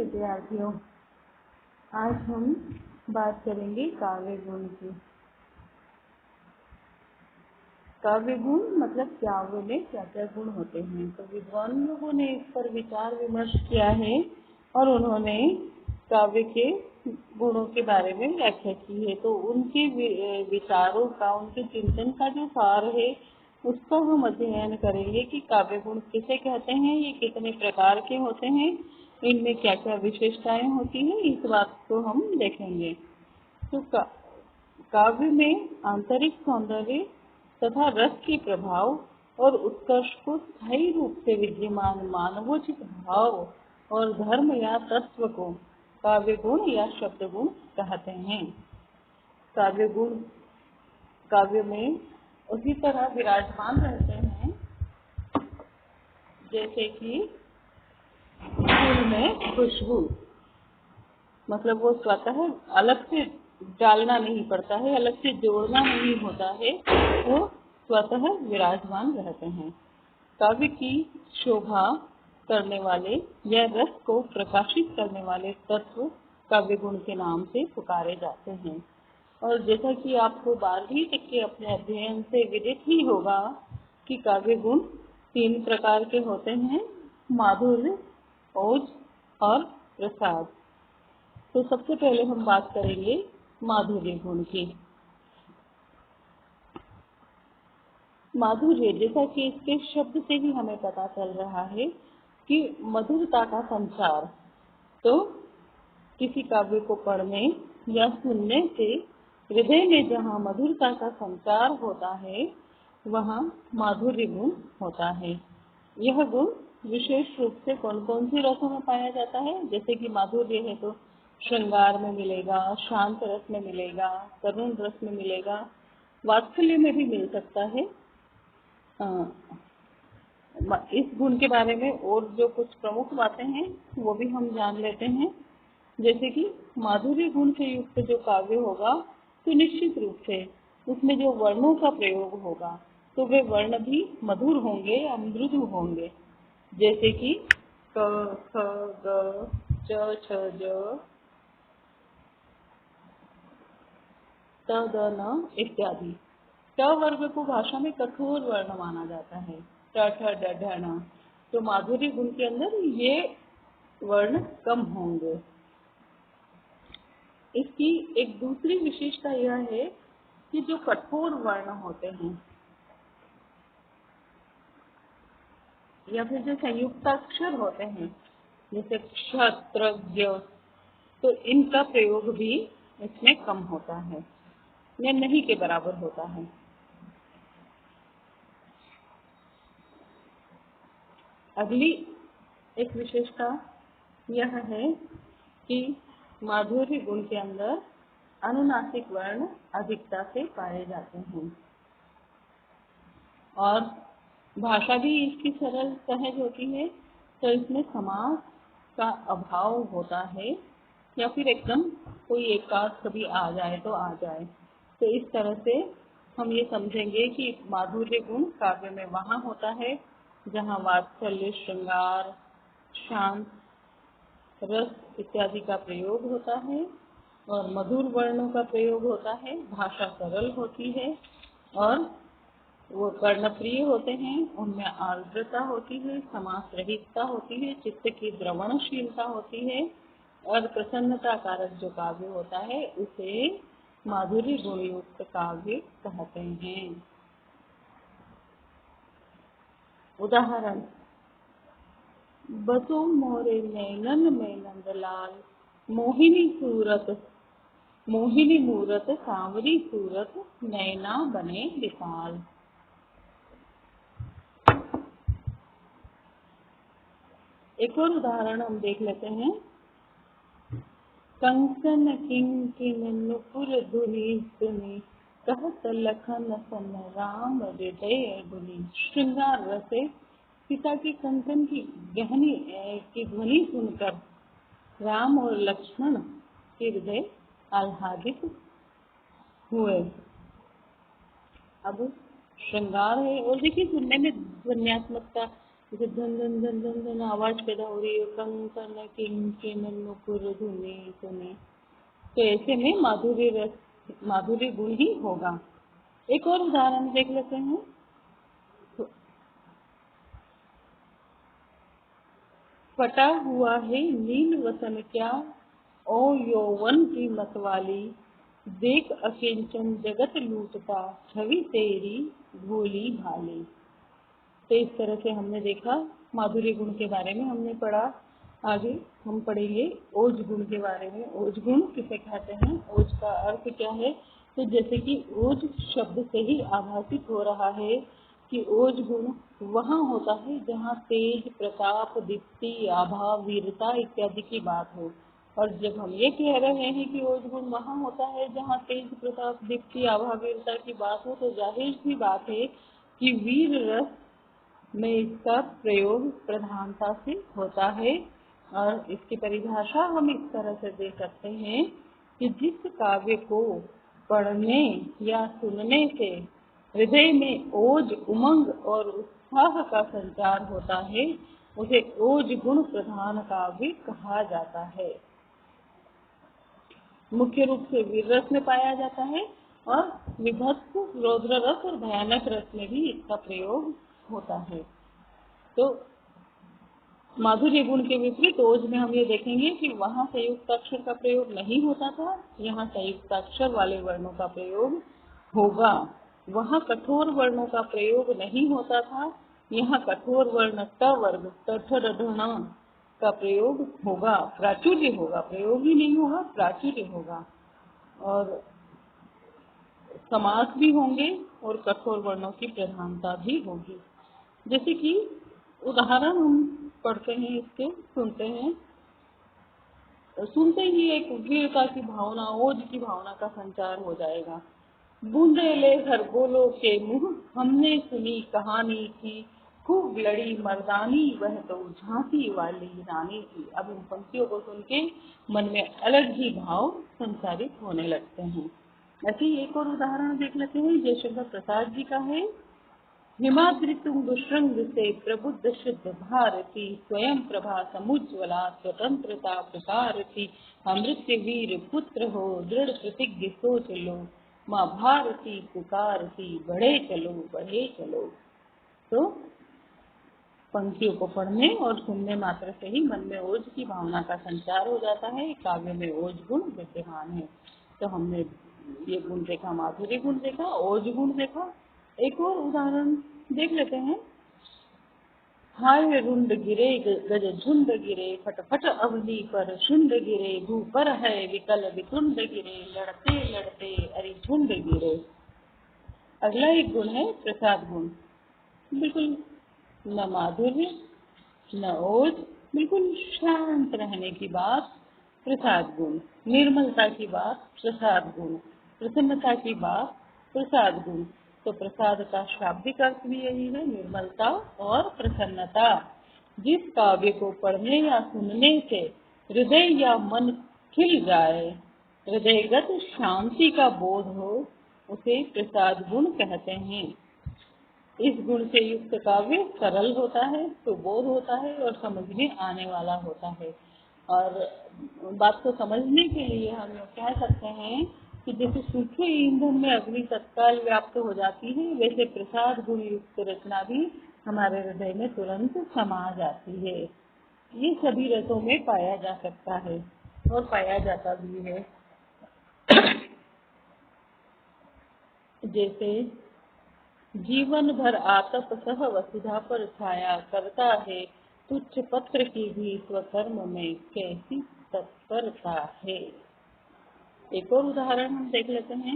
विद्यार्थियों, आज हम बात करेंगे काव्य गुण की। काव्य गुण मतलब काव्य में क्या क्या गुण होते हैं। तो विद्वान लोगों ने इस पर विचार विमर्श किया है और उन्होंने काव्य के गुणों के बारे में व्याख्या की है। तो उनके विचारों का, उनके चिंतन का जो सार है उसका हम अध्ययन करेंगे कि काव्य गुण किसे कहते हैं, ये कितने प्रकार के होते हैं, इनमें क्या क्या विशेषताएं होती हैं, इस बात को हम देखेंगे। तो काव्य में आंतरिक सौंदर्य तथा रस के प्रभाव और उत्कर्ष को स्थायी रूप से विद्यमान मानवोचित भाव और धर्म या तत्व को काव्य गुण या शब्द गुण कहते हैं। काव्य गुण काव्य में उसी तरह विराजमान रहते हैं जैसे कि फूल में खुशबू, मतलब वो स्वतः अलग से डालना नहीं पड़ता है, अलग से जोड़ना नहीं होता है, वो स्वतः विराजमान रहते हैं। काव्य की शोभा करने वाले या रस को प्रकाशित करने वाले तत्व काव्य गुण के नाम से पुकारे जाते हैं। और जैसा कि आपको 12वीं तक के अपने अध्ययन से विदित ही होगा कि काव्य गुण 3 प्रकार के होते हैं: माधुर्य, ओज और प्रसाद। तो सबसे पहले हम बात करेंगे माधुर्य गुण की। माधुर्य, जैसा कि इसके शब्द से ही हमें पता चल रहा है कि मधुरता का संचार। तो किसी काव्य को पढ़ने या सुनने से हृदय में जहाँ मधुरता का संचार होता है वहाँ माधुर्य गुण होता है। यह गुण विशेष रूप से कौन कौन सी रसों में पाया जाता है? जैसे कि माधुर्य है तो श्रृंगार में मिलेगा, शांत रस में मिलेगा, करुण रस में मिलेगा, वात्सल्य में भी मिल सकता है। इस गुण के बारे में और जो कुछ प्रमुख बातें हैं वो भी हम जान लेते हैं। जैसे कि माधुर्य गुण से युक्त जो काव्य होगा तो निश्चित रूप से उसमें जो वर्णों का प्रयोग होगा तो वे वर्ण भी मधुर होंगे या मृदु होंगे। जैसे कि क, ख, ग, च, छ, ज, त, द, न इत्यादि। ट वर्ग को भाषा में कठोर वर्ण माना जाता है, ट, ठ, ड, ढ, न। तो माधुर्य गुण के अंदर ये वर्ण कम होंगे। इसकी एक दूसरी विशेषता यह है कि जो कठोर वर्ण होते हैं या फिर जो संयुक्ताक्षर होते हैं जैसे क्षत्रज्ञ, तो इनका प्रयोग भी इसमें कम होता है या नहीं के बराबर होता है। अगली एक विशेषता यह है कि माधुर्य गुण के अंदर अनुनासिक वर्ण अधिकता से पाए जाते हैं और भाषा भी इसकी सरल सहज होती है। तो इसमें समास का अभाव होता है या फिर एकदम कोई एक आध कभी आ जाए तो आ जाए। तो इस तरह से हम ये समझेंगे कि माधुर्य गुण काव्य में वहाँ होता है जहाँ वात्सल्य, श्रृंगार, शांत रस इत्यादि का प्रयोग होता है और मधुर वर्णों का प्रयोग होता है। भाषा सरल होती है और वो कर्णप्रिय होते हैं, उनमें आर्द्रता होती है, समास रहितता होती है, चित्त की द्रवणशीलता होती है और प्रसन्नता कारक जो काव्य होता है उसे माधुर्य गुणयुक्त काव्य कहते हैं। उदाहरण: बसो मोरे नैनन में नंदलाल, मोहिनी मूरत सांवरी सूरत, नैना बने विशाल। एक और उदाहरण हम देख लेते हैं। कंकन किंकिन नुपुर धुनि सुनि, कहत लखन सन राम हृदय धुनि। श्रृंगार रस से पिता के कंकन की गहनी की ध्वनि सुनकर राम और लक्ष्मण के हृदय आह्लादित हुए। अब श्रृंगार है और देखिए सुनने में ध्वन्यात्मकता जैसे धन धन धन धन धन आवाज पैदा हो रही है, कंकन किंकिन नुपुर धुनी सुनी, तो ऐसे में माधुर्य रस माधुर्य गुण ही होगा। एक और उदाहरण देख लेते हैं। फटा हुआ है नील वसन क्या, ओ यौवन की मतवाली, देख अकिंचन जगत लूटता, छवि तेरी भोली भाली। तो इस तरह से हमने देखा माधुर्य गुण के बारे में हमने पढ़ा। आगे हम पढ़ेंगे ओज गुण के बारे में। ओज गुण किसे कहते हैं, ओज का अर्थ क्या है। तो जैसे कि ओज शब्द से ही आभासित हो रहा है कि ओज गुण वहाँ होता है जहाँ तेज, प्रताप, दीप्ति, आभा, वीरता इत्यादि की बात हो। और जब हम ये कह रहे हैं कि ओज गुण वहाँ होता है जहाँ तेज, प्रताप, दीप्ति, आभा, वीरता की बात हो, तो जाहिर सी बात है कि वीर रस में इसका प्रयोग प्रधानता से होता है। और इसकी परिभाषा हम इस तरह से दे सकते हैं कि जिस काव्य को पढ़ने या सुनने से हृदय में ओज, उमंग और उत्साह का संचार होता है, उसे ओज गुण प्रधान काव्य कहा जाता है। मुख्य रूप से वीर रस में पाया जाता है और विभत्स, रौद्र रस और भयानक रस में भी इसका प्रयोग होता है। तो माधुर्य गुण के विपरीत ओज में हम ये देखेंगे कि वहाँ संयुक्त अक्षर का प्रयोग नहीं होता था, यहाँ संयुक्त अक्षर वाले वर्णों का प्रयोग होगा। वहाँ कठोर वर्णों का प्रयोग नहीं होता था, यहाँ कठोर वर्ण ट वर्ग ट का प्रयोग होगा, प्राचुर्य होगा, प्रयोग ही नहीं होगा, प्राचुर्य होगा। और समास भी होंगे और कठोर वर्णों की प्रधानता भी होगी। जैसे कि उदाहरण हम पढ़ते हैं, इसके सुनते ही एक वीरता की भावना, ओज की भावना का संचार हो जाएगा। बूंदे ले खरगोलों के मुंह, हमने सुनी कहानी थी, खूब लड़ी मर्दानी, वह तो झांसी वाली रानी थी। अब इन पंक्तियों को सुन के मन में अलग ही भाव संचारित होने लगते हैं। ऐसे ही एक और उदाहरण देख लेते हैं, जयशंकर प्रसाद जी का है। हिमाद्रि तुंग श्रृंग से प्रबुद्ध शुद्ध भारती, स्वयं प्रभा समुज्वला, स्वतंत्रता प्रसारती, अमृत वीर पुत्र हो, दृढ़ प्रतिज्ञ सोच लो, माँ भारती पुकारती, बढ़े चलो बढ़े चलो। तो पंक्तियों को पढ़ने और सुनने मात्र से ही मन में ओज की भावना का संचार हो जाता है। काव्य में ओज गुण विद्यमान है। तो हमने ये गुण देखा, माधुर्य गुण देखा, ओज गुण देखा। एक और उदाहरण देख लेते हैं। हाय रुंड गिरे गज झुंड गिरे, फटफट अवनी पर शुंड गिरे, भू पर है विकल वितुंड गिरे, लड़ते लड़ते अरि झुंड गिरे। अगला एक गुण है प्रसाद गुण। बिल्कुल न माधुर्य न ओज, बिल्कुल शांत रहने की बात प्रसाद गुण, निर्मलता की बात प्रसाद गुण, प्रसन्नता की बात प्रसाद गुण। तो प्रसाद का शाब्दिक अर्थ भी यही है, निर्मलता और प्रसन्नता। जिस काव्य को पढ़ने या सुनने से हृदय या मन खिल जाए, हृदयगत शांति का बोध हो, उसे प्रसाद गुण कहते हैं। इस गुण से युक्त काव्य सरल होता है, सुबोध होता है और समझ में आने वाला होता है। और बात को समझने के लिए हम कह सकते हैं कि जैसे सूखे ईंधन में अग्नि तत्काल व्याप्त हो जाती है, वैसे प्रसाद गुण युक्त रचना भी हमारे हृदय में तुरंत समा जाती है। ये सभी रसों में पाया जा सकता है और पाया जाता भी है। जैसे जीवन भर आतप सह वसुधा पर छाया करता है, तुच्छ पत्र की भी स्वकर्म में कैसी तत्परता है। एक और उदाहरण हम देख लेते हैं।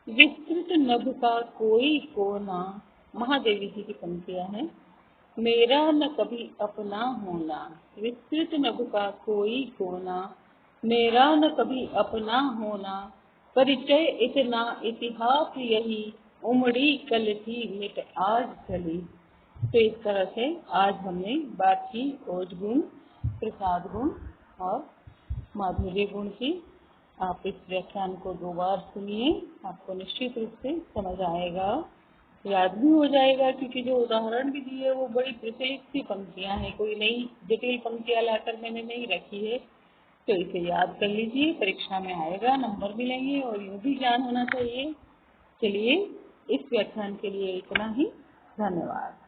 विस्तृत नभ का कोई कोना, महादेवी जी की पंक्तियां हैं। मेरा न कभी अपना होना, विस्तृत नभ का कोई कोना, मेरा न कभी अपना होना, परिचय इतना इतिहास यही, उमड़ी कल थी मिट आज चली। तो इस तरह से आज हमने बात की ओज गुण, प्रसाद गुण और माधुर्य गुण की। आप इस व्याख्यान को 2 बार सुनिए, आपको निश्चित रूप से समझ आएगा। याद भी हो जाएगा, क्योंकि जो उदाहरण भी दिए वो बड़ी प्रचलित सी पंक्तियां हैं, कोई नई जटिल पंक्तियां लाकर मैंने नहीं रखी है। तो इसे याद कर लीजिए, परीक्षा में आएगा, नंबर मिलेंगे और यूँ भी ज्ञान होना चाहिए। चलिए, इस व्याख्यान के लिए इतना ही। धन्यवाद।